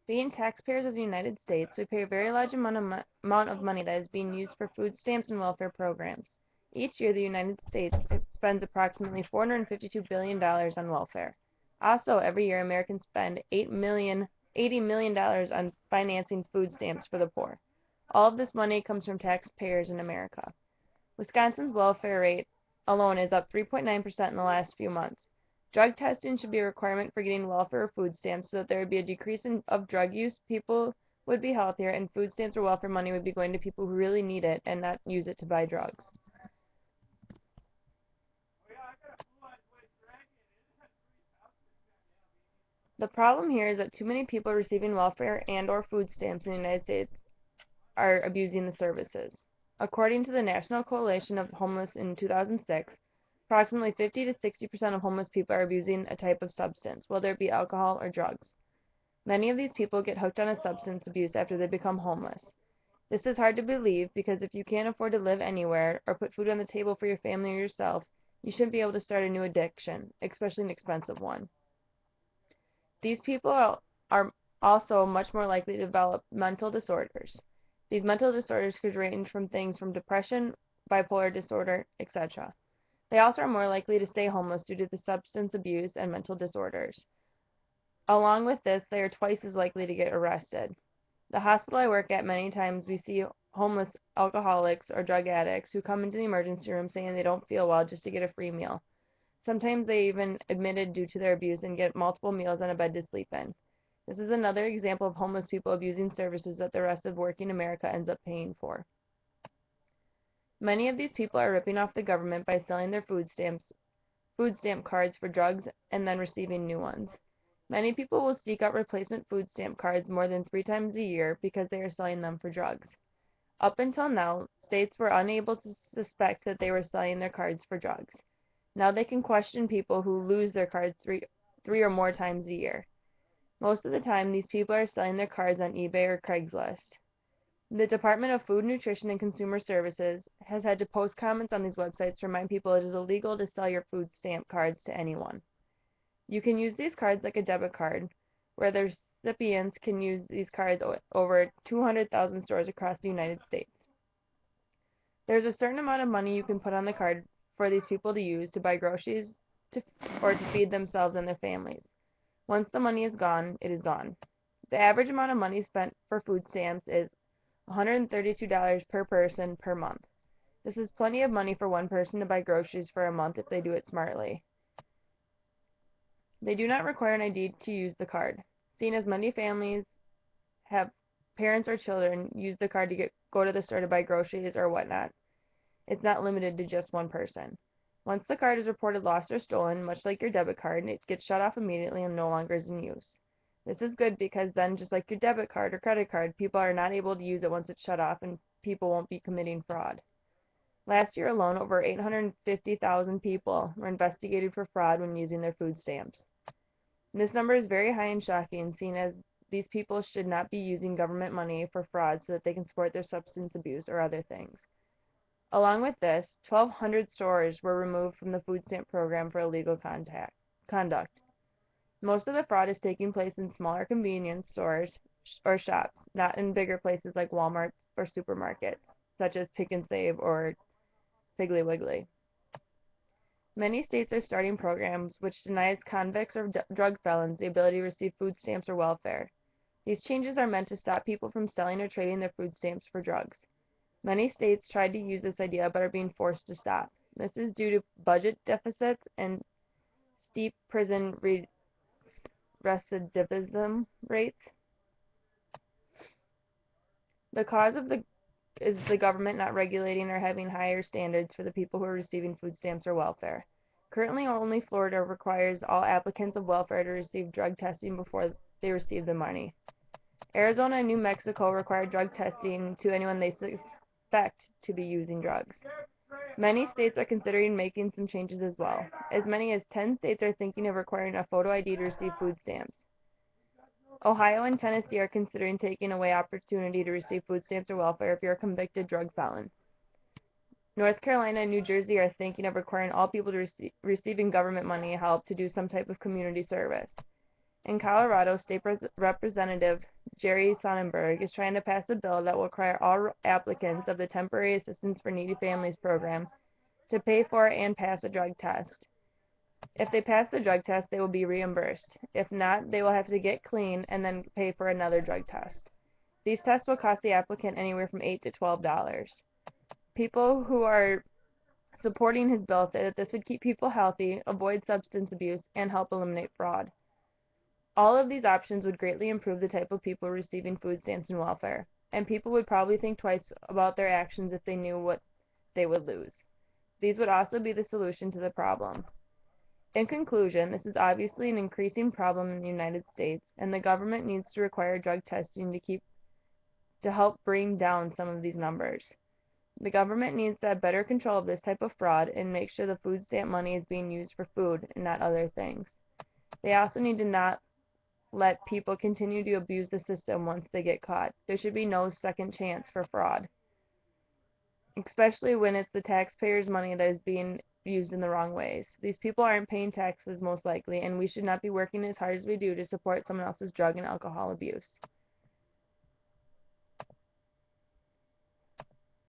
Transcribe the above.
Being taxpayers of the United States, we pay a very large amount of money that is being used for food stamps and welfare programs. Each year, the United States spends approximately $452 billion on welfare. Also, every year, Americans spend $80 million on financing food stamps for the poor. All of this money comes from taxpayers in America. Wisconsin's welfare rate alone is up 3.9% in the last few months. Drug testing should be a requirement for getting welfare or food stamps so that there would be a decrease of drug use, people would be healthier, and food stamps or welfare money would be going to people who really need it and not use it to buy drugs. The problem here is that too many people receiving welfare and/or food stamps in the United States are abusing the services. According to the National Coalition of Homeless in 2006, approximately 50 to 60% of homeless people are abusing a type of substance, whether it be alcohol or drugs. Many of these people get hooked on a substance abuse after they become homeless. This is hard to believe because if you can't afford to live anywhere or put food on the table for your family or yourself, you shouldn't be able to start a new addiction, especially an expensive one. These people are also much more likely to develop mental disorders. These mental disorders could range from things from depression, bipolar disorder, etc. They also are more likely to stay homeless due to the substance abuse and mental disorders. Along with this, they are twice as likely to get arrested. The hospital I work at, many times we see homeless alcoholics or drug addicts who come into the emergency room saying they don't feel well just to get a free meal. Sometimes they even admitted due to their abuse and get multiple meals and a bed to sleep in. This is another example of homeless people abusing services that the rest of working America ends up paying for. Many of these people are ripping off the government by selling their food stamp cards for drugs and then receiving new ones. Many people will seek out replacement food stamp cards more than 3 times a year because they are selling them for drugs. Up until now, states were unable to suspect that they were selling their cards for drugs. Now they can question people who lose their cards three or more times a year. Most of the time, these people are selling their cards on eBay or Craigslist. The Department of Food, Nutrition, and Consumer Services has had to post comments on these websites to remind people it is illegal to sell your food stamp cards to anyone. You can use these cards like a debit card, where the recipients can use these cards over 200,000 stores across the United States. There's a certain amount of money you can put on the card for these people to use to buy groceries or to feed themselves and their families. Once the money is gone, it is gone. The average amount of money spent for food stamps is $132 per person per month. This is plenty of money for one person to buy groceries for a month if they do it smartly. They do not require an ID to use the card, seeing as many families have parents or children use the card to go to the store to buy groceries or whatnot. It's not limited to just one person. Once the card is reported lost or stolen, much like your debit card, it gets shut off immediately and no longer is in use. This is good because then, just like your debit card or credit card, people are not able to use it once it's shut off and people won't be committing fraud. Last year alone, over 850,000 people were investigated for fraud when using their food stamps. This number is very high and shocking, seeing as these people should not be using government money for fraud so that they can support their substance abuse or other things. Along with this, 1,200 stores were removed from the food stamp program for illegal conduct. Most of the fraud is taking place in smaller convenience stores or shops, not in bigger places like Walmart or supermarkets, such as Pick and Save or Piggly Wiggly. Many states are starting programs which denies convicts or drug felons the ability to receive food stamps or welfare. These changes are meant to stop people from selling or trading their food stamps for drugs. Many states tried to use this idea but are being forced to stop. This is due to budget deficits and steep prison recidivism rates. The cause is the government not regulating or having higher standards for the people who are receiving food stamps or welfare. Currently, only Florida requires all applicants of welfare to receive drug testing before they receive the money. Arizona and New Mexico require drug testing to anyone they suspect to be using drugs. Many states are considering making some changes as well. As many as 10 states are thinking of requiring a photo ID to receive food stamps. Ohio and Tennessee are considering taking away opportunity to receive food stamps or welfare if you're a convicted drug felon. North Carolina and New Jersey are thinking of requiring all people receiving government money help to do some type of community service. In Colorado, State Representative Jerry Sonnenberg is trying to pass a bill that will require all applicants of the Temporary Assistance for Needy Families program to pay for and pass a drug test. If they pass the drug test, they will be reimbursed. If not, they will have to get clean and then pay for another drug test. These tests will cost the applicant anywhere from $8 to $12. People who are supporting his bill say that this would keep people healthy, avoid substance abuse, and help eliminate fraud. All of these options would greatly improve the type of people receiving food stamps and welfare, and people would probably think twice about their actions if they knew what they would lose. These would also be the solution to the problem. In conclusion, this is obviously an increasing problem in the United States, and the government needs to require drug testing to help bring down some of these numbers. The government needs to have better control of this type of fraud and make sure the food stamp money is being used for food and not other things. They also need to not let people continue to abuse the system once they get caught. There should be no second chance for fraud, especially when it's the taxpayers' money that is being used in the wrong ways. These people aren't paying taxes most likely, and we should not be working as hard as we do to support someone else's drug and alcohol abuse.